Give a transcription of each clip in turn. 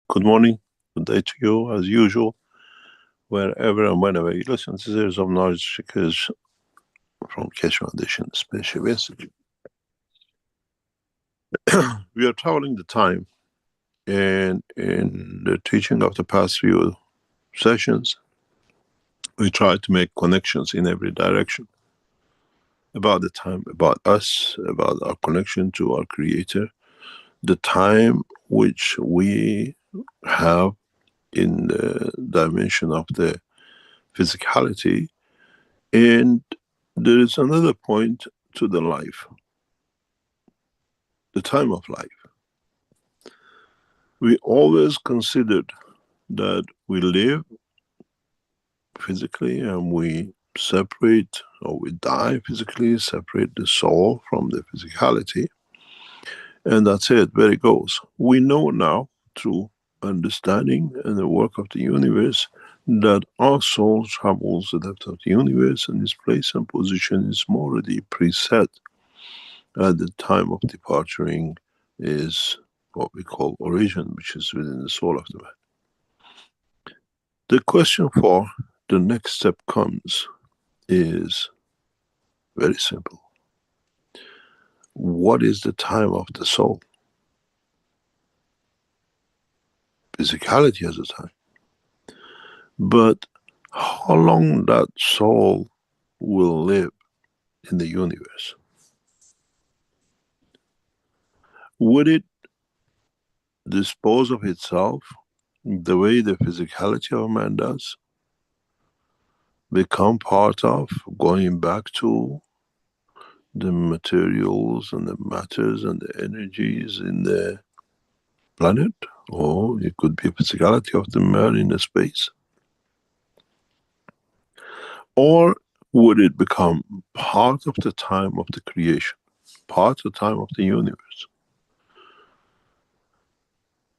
Good morning, good day to you, as usual, wherever and whenever you listen to Series of Knowledge Seekers from Keshe Foundation Special Message. We are traveling the time, and in the teaching of the past few sessions, we try to make connections in every direction about the time, about us, about our connection to our Creator, the time which we have in the dimension of the physicality. And there is another point to the life, the time of life. We always considered that we live physically and we separate, or we die physically, separate the soul from the physicality, and that's it, there it goes. We know now through understanding and the work of the universe that our soul travels the depth of the universe, and its place and position is already preset at the time of departuring is what we call origin, which is within the soul of the man. The question for the next step comes is very simple. What is the time of the soul? Physicality has a time. But how long that soul will live in the universe? Would it dispose of itself the way the physicality of man does? Become part of, going back to the materials and the matters and the energies in the planet? Or it could be physicality of the man in the space? Or would it become part of the time of the creation, part of the time of the universe?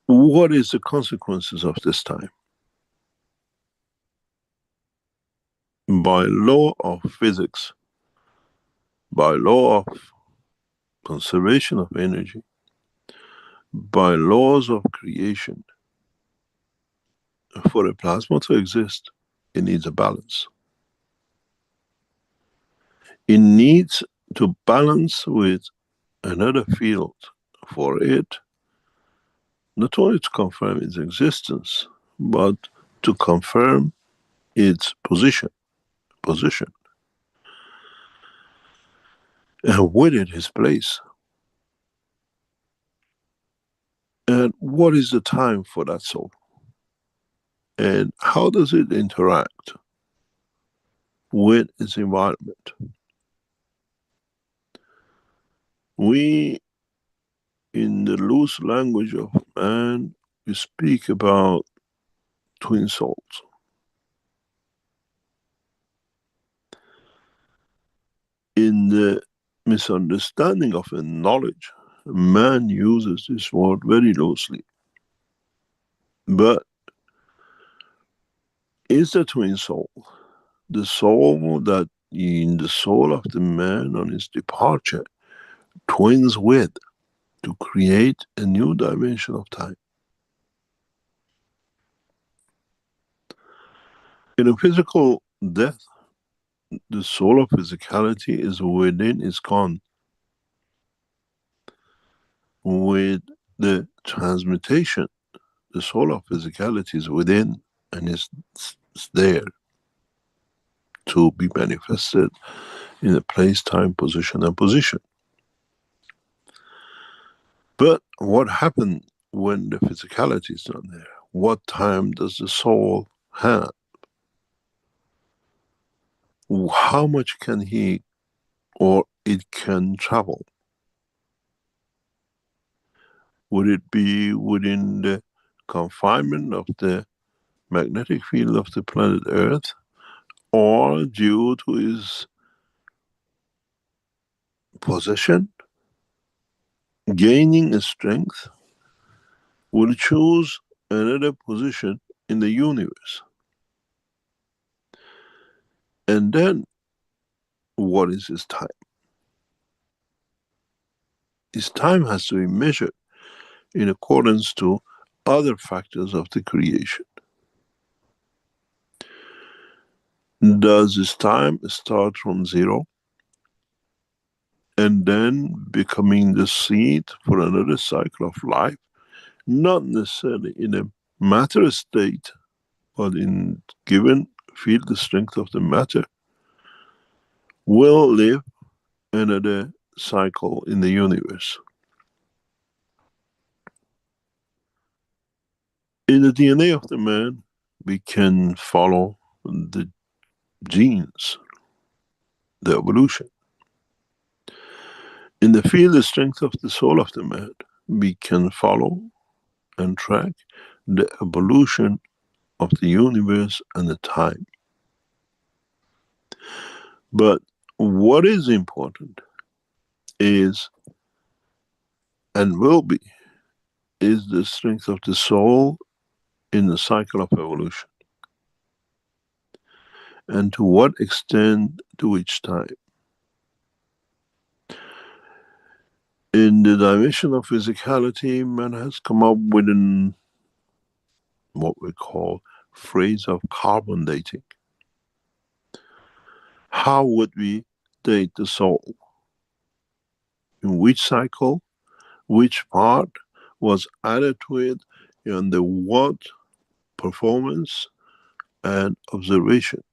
What is the consequences of this time? By law of physics, by law of conservation of energy, by laws of creation, for a plasma to exist, it needs a balance. It needs to balance with another field for it, not only to confirm its existence, but to confirm its position, and with it his place. And what is the time for that soul? And how does it interact with its environment? We, in the loose language of man, we speak about twin souls. In the misunderstanding of a knowledge, man uses this word very loosely. But is the twin soul the soul that in the soul of the man on his departure twins with to create a new dimension of time? In a physical death, the soul of physicality is within, is gone. With the transmutation, the soul of physicality is within and is there to be manifested in a place, time, position and position. But what happened when the physicality is not there? What time does the soul have? How much can he or it can travel? Would it be within the confinement of the magnetic field of the planet Earth, or due to his possession, gaining a strength, will choose another position in the universe? And then, what is his time? His time has to be measured in accordance to other factors of the creation. Does this time start from zero and then becoming the seed for another cycle of life? Not necessarily in a matter state, but in given field the strength of the matter, will live another cycle in the universe. In the DNA of the man, we can follow the genes, the evolution. In the field the strength of the soul of the man, we can follow and track the evolution of the universe and the time. But what is important is, and will be, is the strength of the soul in the cycle of evolution. And to what extent to each time. In the dimension of physicality, man has come up with what we call phrase of carbon dating. How would we date the soul? In which cycle, which part was added to it, and the what performance and observation.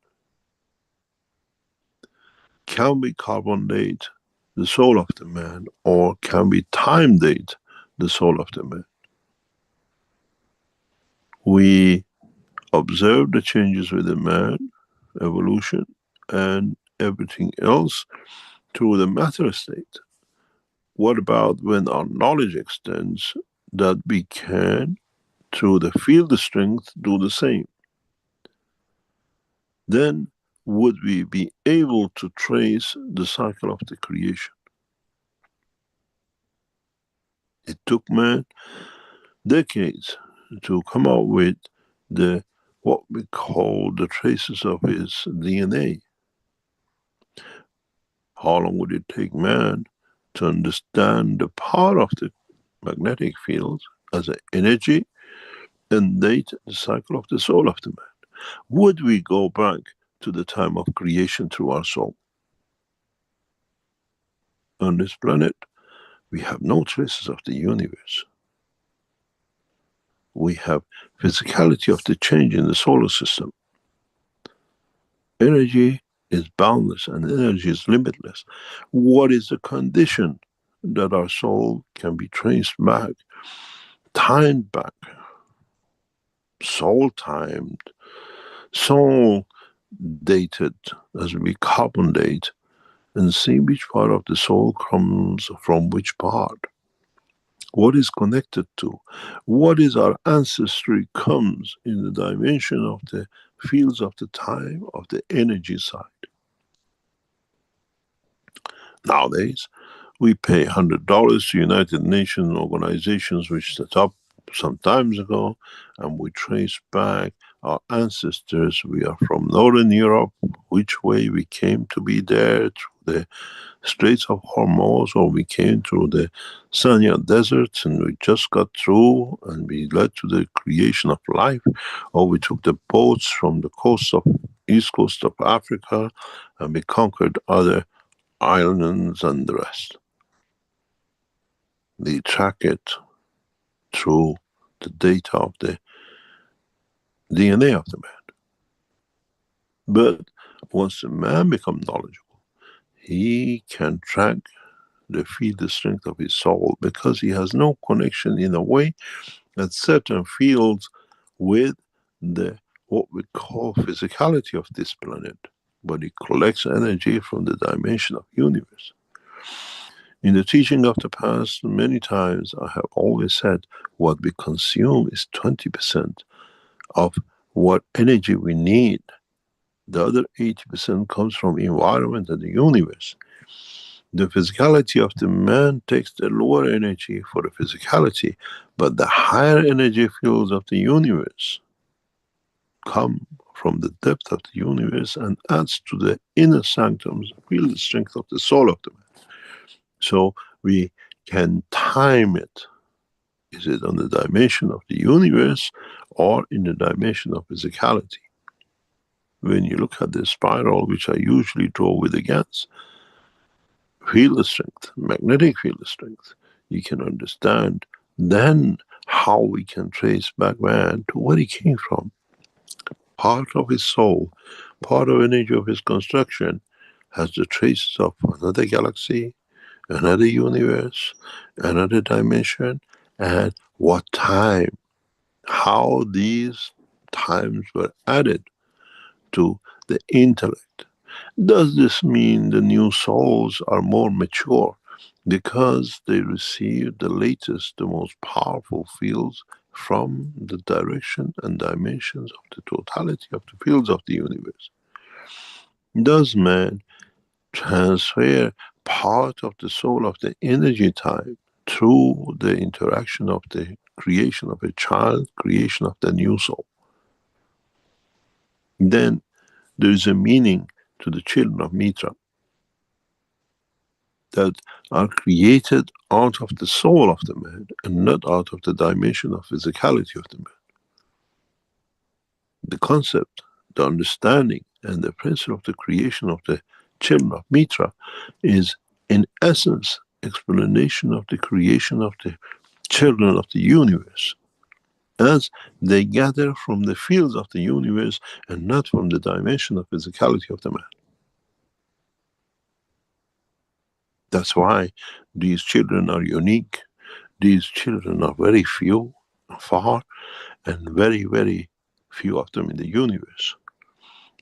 Can we carbon date the soul of the man, or can we time date the soul of the man? We observe the changes with the man, evolution, and everything else through the matter state. What about when our knowledge extends, that we can, through the field strength, do the same? Then would we be able to trace the cycle of the creation? It took man decades to come up with what we call the traces of his DNA. How long would it take man to understand the power of the magnetic field as an energy and date the cycle of the soul of the man? Would we go back to the time of creation through our soul? On this planet, we have no traces of the universe. We have physicality of the change in the solar system. Energy is boundless and energy is limitless. What is the condition that our soul can be traced back, timed back, soul timed, soul dated, as we carbon date, and see which part of the soul comes from which part? What is connected to? What is our ancestry comes in the dimension of the fields of the time, of the energy side. Nowadays, we pay $100 to United Nations organizations which set up some times ago, and we trace back our ancestors. We are from Northern Europe, which way we came to be there, through the Straits of Hormuz, or we came through the Sanya deserts and we just got through and we led to the creation of life, or we took the boats from the east coast of Africa and we conquered other islands and the rest. We track it through the data of the DNA of the man. But once the man becomes knowledgeable, he can track the field strength of his soul, because he has no connection in a way at certain fields with the what we call physicality of this planet, but he collects energy from the dimension of universe. In the teaching of the past, many times I have always said what we consume is 20% of what energy we need. The other 80% comes from environment and the universe. The physicality of the man takes the lower energy for the physicality, but the higher energy fields of the universe come from the depth of the universe and adds to the inner sanctums, feel the strength of the soul of the man. So we can time it Is it on the dimension of the universe or in the dimension of physicality? When you look at the spiral, which I usually draw with the GANs, field strength, magnetic field strength, you can understand then how we can trace back man to where he came from. Part of his soul, part of the energy of his construction has the traces of another galaxy, another universe, another dimension, and what time, how these times were added to the intellect. Does this mean the new souls are more mature because they receive the latest, the most powerful fields from the direction and dimensions of the totality of the fields of the universe? Does man transfer part of the soul of the energy type through the interaction of the creation of a child, creation of the new soul? Then there is a meaning to the children of Mitra that are created out of the soul of the man and not out of the dimension of physicality of the man. The concept, the understanding, and the principle of the creation of the children of Mitra is, in essence, explanation of the creation of the children of the universe, as they gather from the fields of the universe and not from the dimension of physicality of the man. That's why these children are unique. These children are very few, far, and very, very few of them in the universe,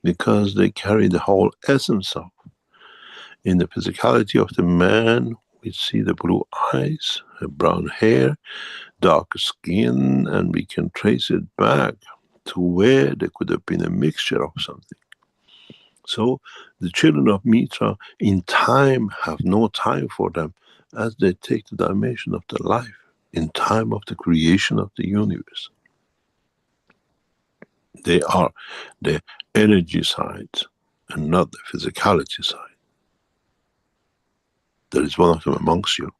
because they carry the whole essence of. In the physicality of the man, we see the blue eyes, the brown hair, dark skin, and we can trace it back to where there could have been a mixture of something. So the children of Mitra in time have no time for them, as they take the dimension of the life in time of the creation of the universe. They are the energy side and not the physicality side. There is one of them amongst you,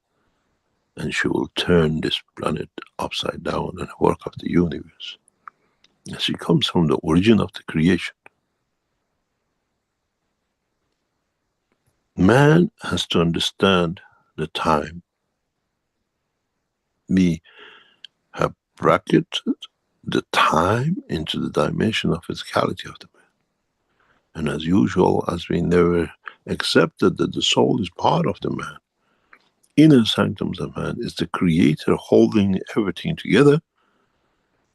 and she will turn this planet upside down and work of the universe. And she comes from the origin of the creation. Man has to understand the time. We have bracketed the time into the dimension of physicality of the man. And as usual, as we never accepted that the soul is part of the man, inner sanctums of man is the creator holding everything together,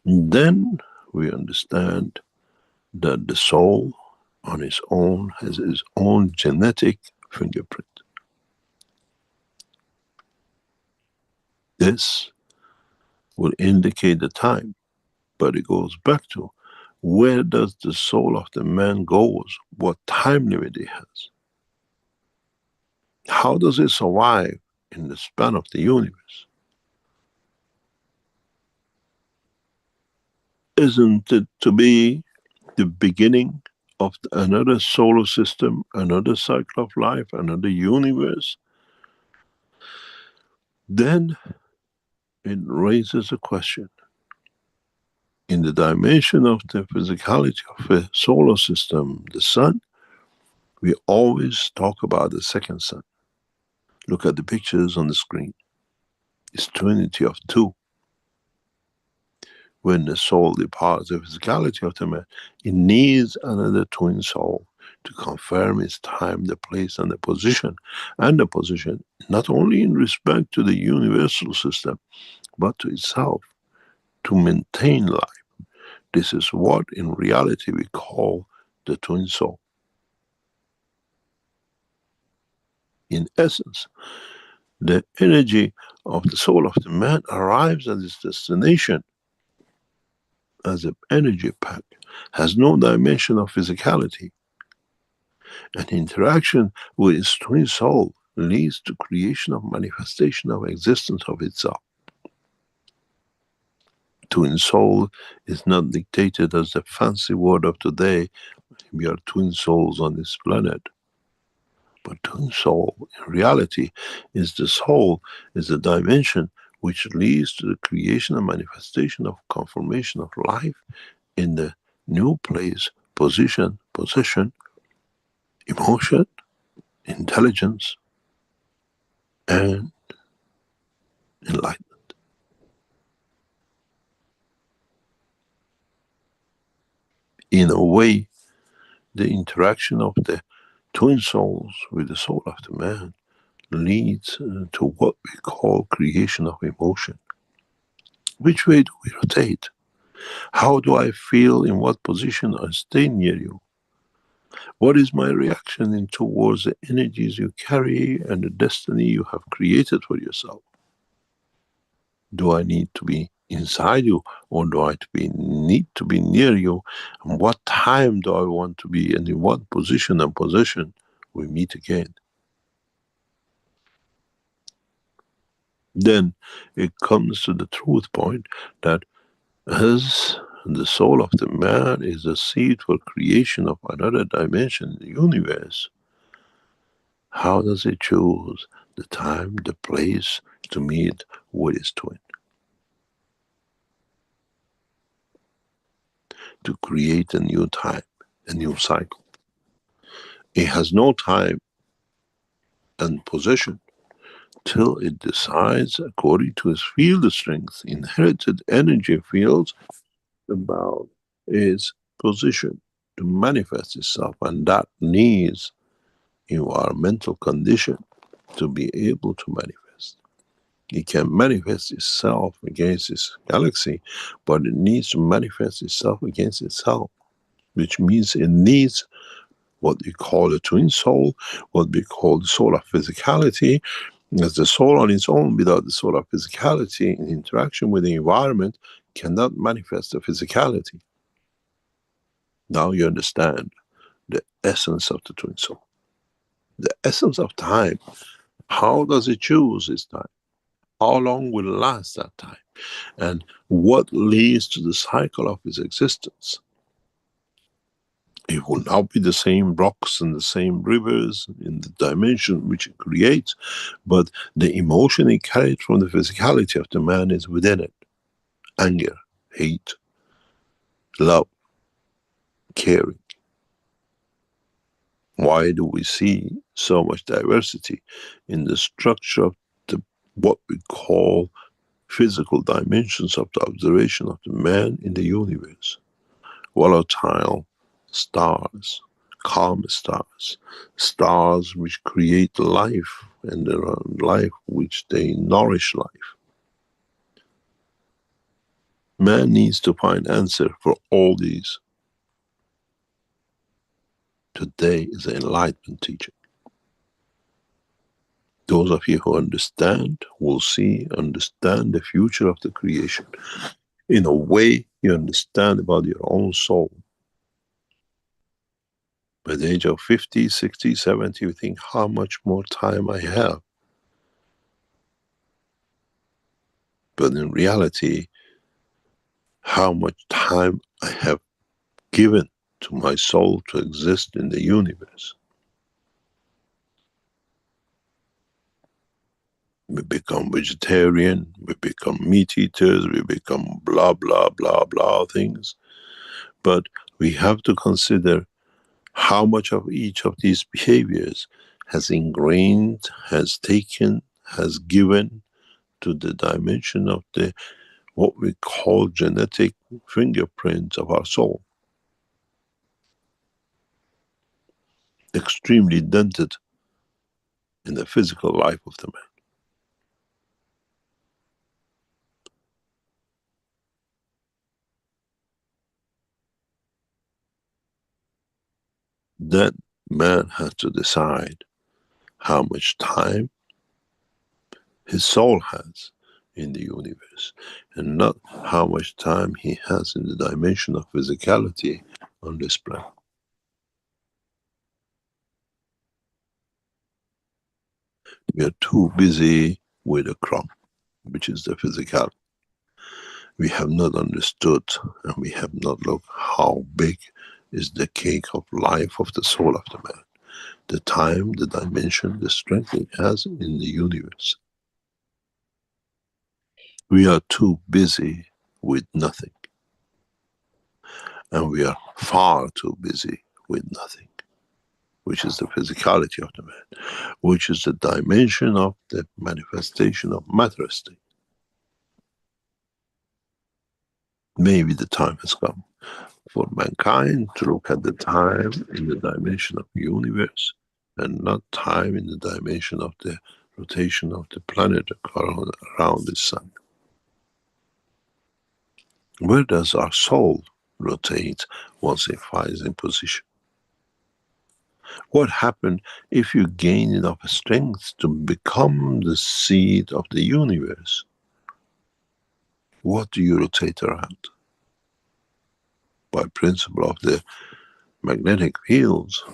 then we understand that the soul on its own has its own genetic fingerprint. This will indicate the time, but it goes back to where does the soul of the man goes, what time limit it has. How does it survive in the span of the universe? Isn't it to be the beginning of another solar system, another cycle of life, another universe? Then it raises a question. In the dimension of the physicality of a solar system, the sun, we always talk about the second sun. Look at the pictures on the screen. It's trinity of two. When the soul departs the physicality of the man, it needs another twin soul to confirm its time, the place, and the position. And the position not only in respect to the universal system, but to itself, to maintain life. This is what in reality we call the twin soul. In essence, the energy of the soul of the man arrives at its destination as an energy pack, has no dimension of physicality. And interaction with its twin soul leads to creation of manifestation of existence of itself. Twin soul is not dictated as the fancy word of today. We are twin souls on this planet. But twin soul, in reality, is the soul, is the dimension which leads to the creation and manifestation of conformation of life in the new place, position, possession, emotion, intelligence, and enlightenment. In a way, the interaction of the twin souls with the soul of the man leads to what we call creation of emotion. Which way do we rotate? How do I feel? In what position I stay near you? What is my reaction in towards the energies you carry and the destiny you have created for yourself? Do I need to be inside you, or do I need to be near you? And what time do I want to be, and in what position and possession we meet again? Then it comes to the truth point that as the soul of the man is the seed for creation of another dimension in the universe, how does it choose the time, the place to meet with its twin? To create a new time, a new cycle. It has no time and possession till it decides, according to its field strength, inherited energy fields, about its position to manifest itself, and that needs environmental condition to be able to manifest. It can manifest itself against its galaxy, but it needs to manifest itself against itself, which means it needs what we call the twin soul, what we call the soul of physicality, as the soul on its own, without the soul of physicality in interaction with the environment, cannot manifest the physicality. Now you understand the essence of the twin soul. The essence of time. How does it choose its time? How long will it last that time? And what leads to the cycle of its existence? It will not be the same rocks and the same rivers in the dimension which it creates, but the emotion it carried from the physicality of the man is within it. Anger, hate, love, caring. Why do we see so much diversity in the structure of what we call physical dimensions of the observation of the man in the universe? Volatile stars, calm stars, stars which create life, and there are life which they nourish life. Man needs to find answer for all these. Today is an enlightenment teaching. Those of you who understand will see, understand the future of the creation. In a way, you understand about your own soul. By the age of 50, 60, 70, you think how much more time I have. But in reality, how much time I have given to my soul to exist in the universe. We become vegetarian, we become meat eaters, we become blah, blah, blah, blah things. But we have to consider how much of each of these behaviors has ingrained, has taken, has given to the dimension of the what we call genetic fingerprints of our soul. Extremely dented in the physical life of the man. Then man has to decide how much time his soul has in the universe, and not how much time he has in the dimension of physicality on this planet. We are too busy with the crop, which is the physical. We have not understood, and we have not looked how big is the cake of life of the soul of the man. The time, the dimension, the strength it has in the universe. We are too busy with nothing, and we are far too busy with nothing, which is the physicality of the man, which is the dimension of the manifestation of matter state. Maybe the time has come for mankind to look at the time in the dimension of the universe and not time in the dimension of the rotation of the planet around the sun. Where does our soul rotate once it finds in position? What happens if you gain enough strength to become the seed of the universe? What do you rotate around? By principle of the magnetic fields,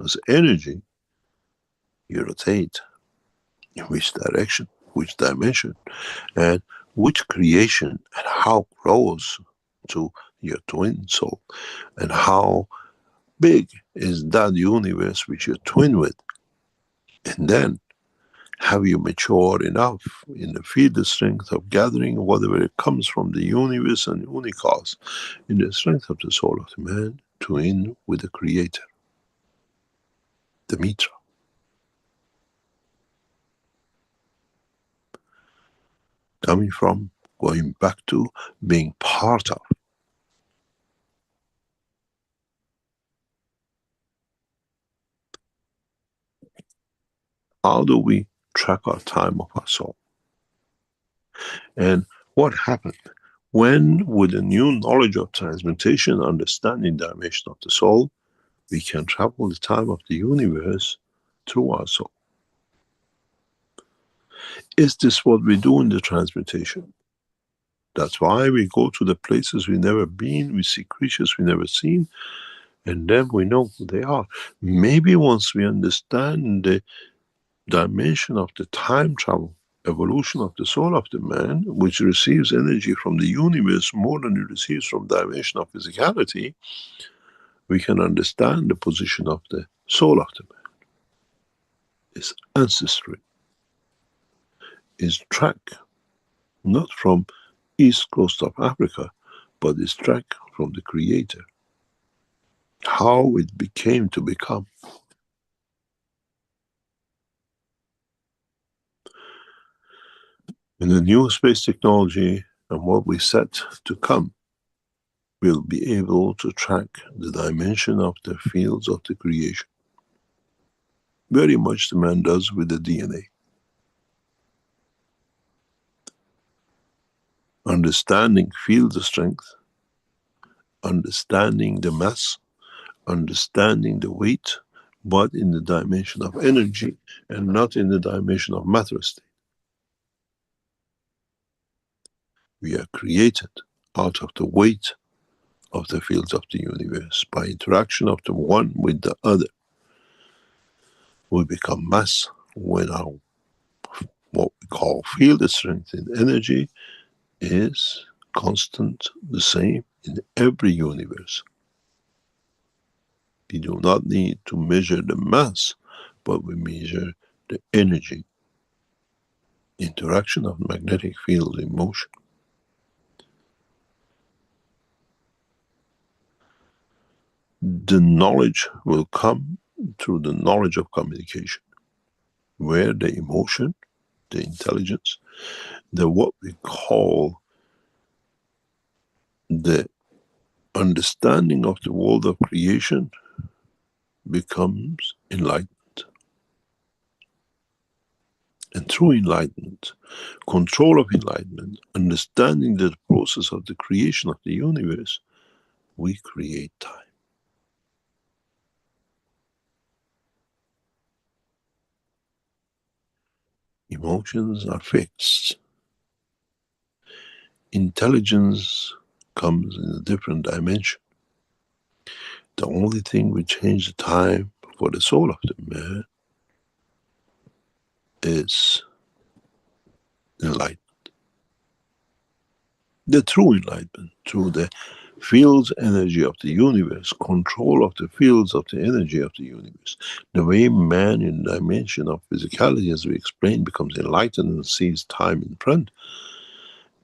as energy, you rotate. In which direction, which dimension, and which creation, and how close to your twin soul, and how big is that universe which you're twin with. And then, have you matured enough in the field strength of gathering whatever it comes from the universe and unicos, in the strength of the soul of the man, twin with the creator, the Mitra. Coming from, going back to, being part of. How do we track our time of our soul? And what happened when, with a new knowledge of transmutation, understanding dimension of the soul, we can travel the time of the universe through our soul? Is this what we do in the transmutation? That's why we go to the places we've never been, we see creatures we've never seen, and then we know who they are. Maybe once we understand the dimension of the time travel, evolution of the soul of the man, which receives energy from the universe more than it receives from dimension of physicality, we can understand the position of the soul of the man. Its ancestry is tracked not from east coast of Africa, but is tracked from the creator. How it became to become. In the new space technology and what we set to come, we'll be able to track the dimension of the fields of the creation. Very much the man does with the DNA. Understanding field strength, understanding the mass, understanding the weight, but in the dimension of energy and not in the dimension of matter state. We are created out of the weight of the fields of the universe. By interaction of the one with the other, we become mass when our, what we call field strength in energy, is constant, the same in every universe. We do not need to measure the mass, but we measure the energy, interaction of magnetic field in motion. The knowledge will come through the knowledge of communication, where the emotion, the intelligence, the what we call the understanding of the world of creation becomes enlightened. And through enlightenment, control of enlightenment, understanding the process of the creation of the universe, we create time. Emotions are fixed. Intelligence comes in a different dimension. The only thing we change the time for the soul of the man is enlightenment. The true enlightenment, through the fields energy of the universe, control of the fields of the energy of the universe. The way man in the dimension of physicality, as we explained, becomes enlightened and sees time in front,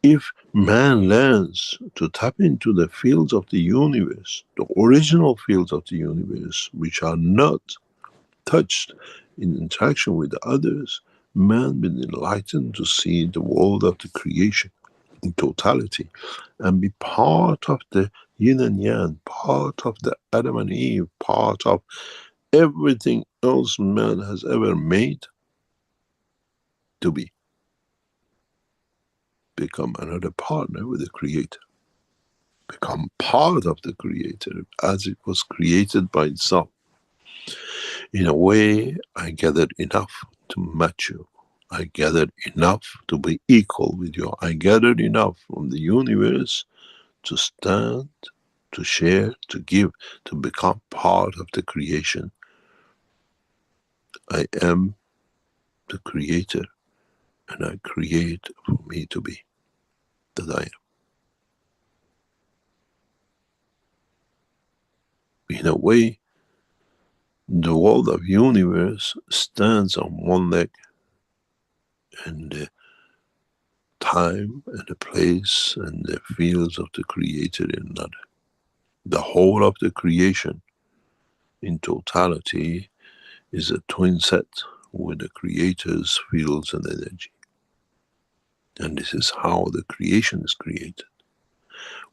If man learns to tap into the fields of the universe, the original fields of the universe, which are not touched in interaction with others, man will enlighten to see the world of the creation in totality and be part of the yin and yang, part of the Adam and Eve, part of everything else man has ever made to be. Become another partner with the Creator. Become part of the Creator as it was created by itself. In a way, I gathered enough to match you. I gathered enough to be equal with you. I gathered enough from the universe to stand, to share, to give, to become part of the creation. I am the Creator, and I create for me to be that I am. In a way, the world of universe stands on one leg, and the time and the place and the fields of the Creator in another. The whole of the creation in totality is a twin set with the Creator's fields and energy. And this is how the creation is created.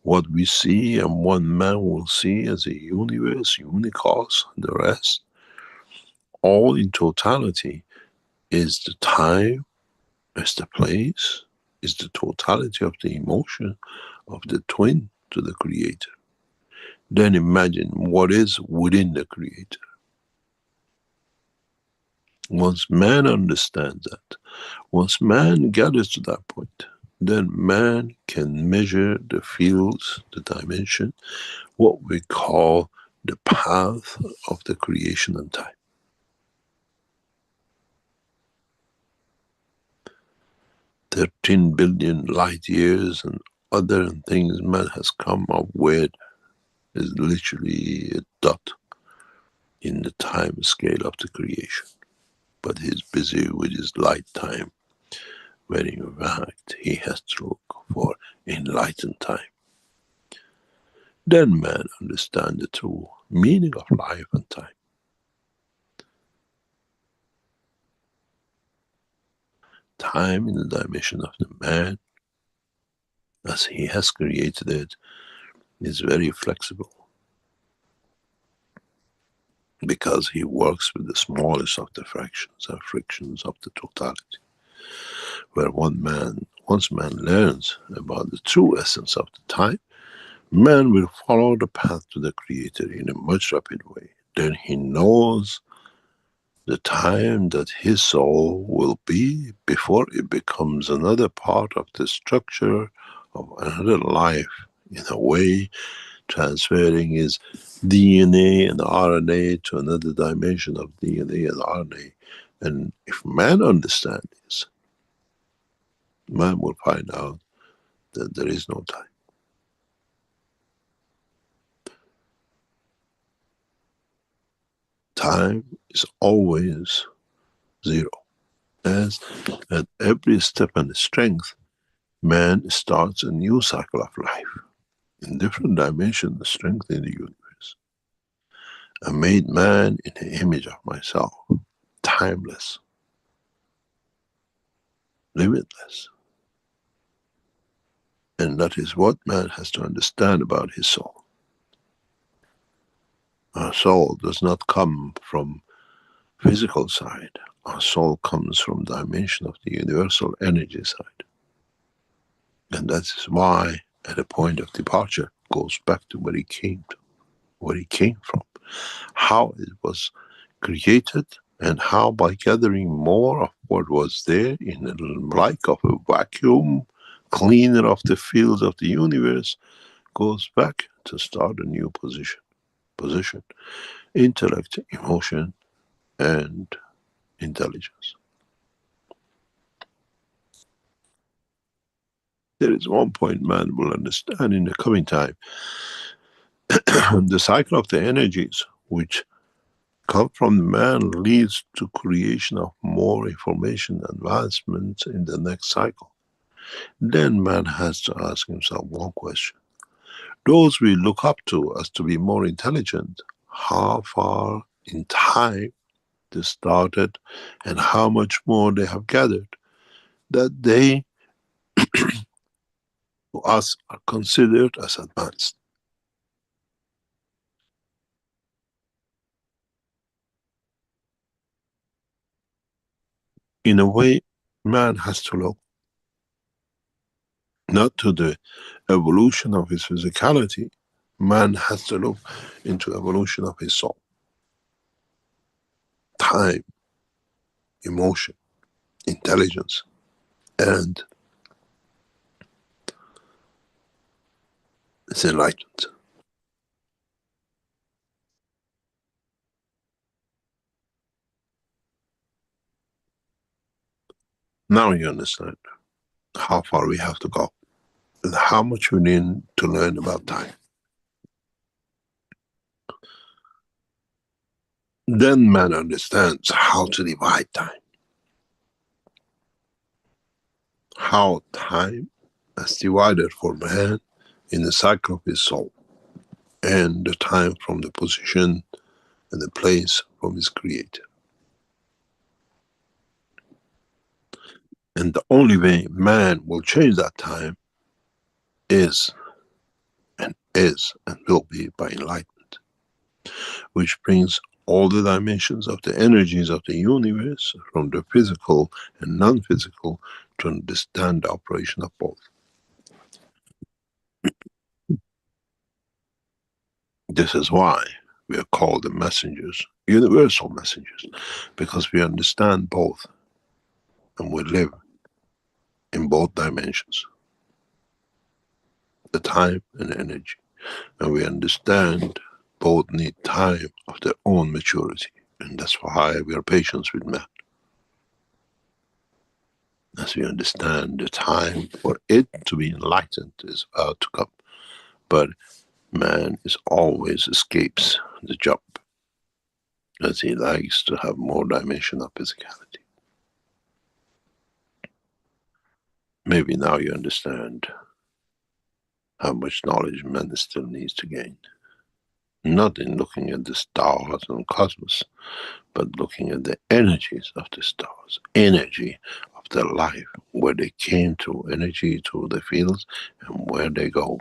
What we see and what man will see as a universe, unicos, the rest, all in totality is the time, is the place, is the totality of the emotion of the twin to the Creator. Then imagine what is within the Creator. Once man understands that, once man gathers to that point, then man can measure the fields, the dimension, what we call the path of the creation and time. 13 billion light years and other things man has come up with is literally a dot in the time scale of the creation. But he's busy with his light time, where in fact he has to look for enlightened time. Then man understands the true meaning of life and time. Time in the dimension of the man, as he has created it, is very flexible, because he works with the smallest of the fractions and frictions of the totality. Where once man learns about the true essence of the time, man will follow the path to the Creator in a much rapid way. Then he knows the time that his soul will be before it becomes another part of the structure of another life, in a way transferring his DNA and RNA to another dimension of DNA and RNA. And if man understands this, man will find out that there is no time. Time is always zero. As at every step and strength, man starts a new cycle of life. In different dimensions, the strength in the universe. I made man in the image of myself, timeless, limitless. And that is what man has to understand about his soul. Our soul does not come from physical side. Our soul comes from dimension of the universal energy side. And that is why at a point of departure goes back to where he came to, where he came from, how it was created, and how by gathering more of what was there in a like of a vacuum cleaner of the fields of the universe, goes back to start a new position, intellect, emotion, and intelligence. There is one point man will understand in the coming time. The cycle of the energies which come from man leads to creation of more information advancements in the next cycle. then man has to ask himself one question. Those we look up to as to be more intelligent, how far in time they started and how much more they have gathered, that they, to us, are considered as advanced. In a way, man has to look not to the evolution of his physicality, man has to look into evolution of his soul, time, emotion, intelligence, and it's enlightenment. Now you understand how far we have to go and how much we need to learn about time. Then man understands how to divide time, how time is divided for man in the cycle of his soul, and the time from the position and the place from his creator. And the only way man will change that time is and will be by enlightenment, which brings all the dimensions of the energies of the universe, from the physical and non-physical, to understand the operation of both. This is why we are called the messengers, universal messengers, because we understand both and we live in both dimensions, the time and energy. And we understand both need time of their own maturity. And that's why we are patient with man. As we understand the time for it to be enlightened is about to come. But man is always escapes the job, as he likes to have more dimension of physicality. Maybe now you understand how much knowledge man still needs to gain. Not in looking at the stars and cosmos, but looking at the energies of the stars, energy of their life, where they came to, energy to the fields, and where they go.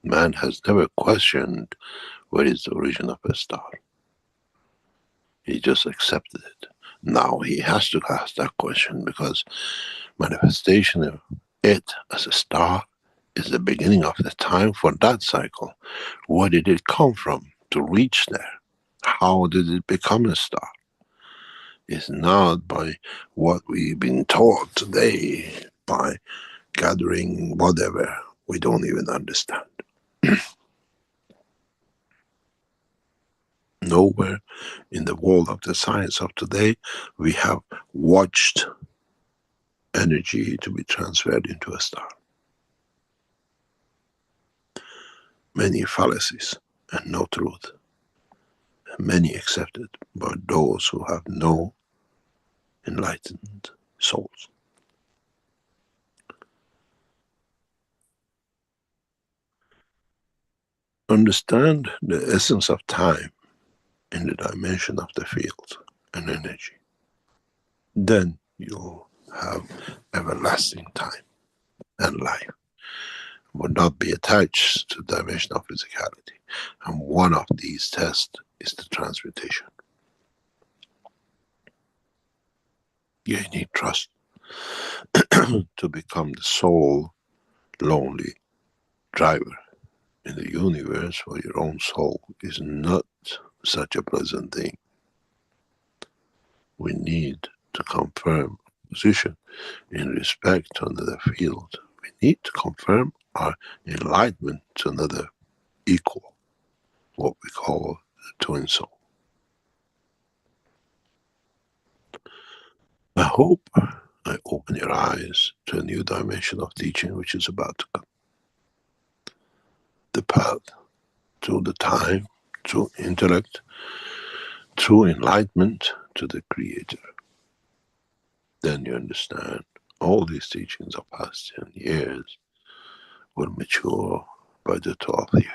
Man has never questioned what is the origin of a star. He just accepted it. Now he has to ask that question, because manifestation of it as a star is the beginning of the time for that cycle. Where did it come from to reach there? How did it become a star? It's not by what we've been taught today, by gathering whatever we don't even understand. Nowhere in the world of the science of today we have watched energy to be transferred into a star. Many fallacies and no truth, many accepted by those who have no enlightened souls. Understand the essence of time in the dimension of the field and energy. Then you'll have everlasting time and life. Will not be attached to the dimension of physicality. And one of these tests is the transmutation. You need trust to become the sole, lonely driver in the universe for your own soul is not such a pleasant thing. We need to confirm position in respect to another field. We need to confirm our enlightenment to another equal, what we call the twin soul. I hope I open your eyes to a new dimension of teaching which is about to come. The path to the time, to intellect, through enlightenment to the Creator. Then you understand All these teachings of past 10 years will mature by the 12th year,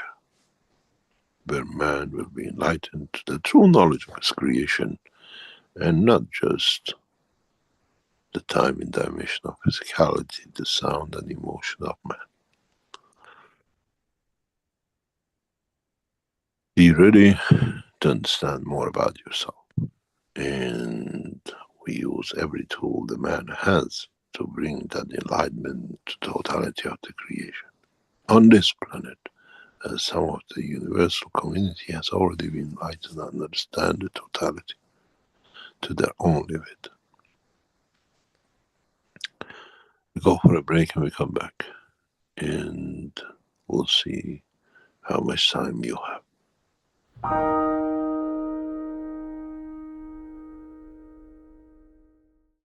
where man will be enlightened to the true knowledge of his creation, and not just the time and dimension of physicality, the sound and emotion of man. Be ready to understand more about yourself. And we use every tool the man has to bring that enlightenment to totality of the creation. On this planet, as some of the universal community has already been enlightened and understand the totality to their own limit. We go for a break and we come back. And we'll see how much time you have.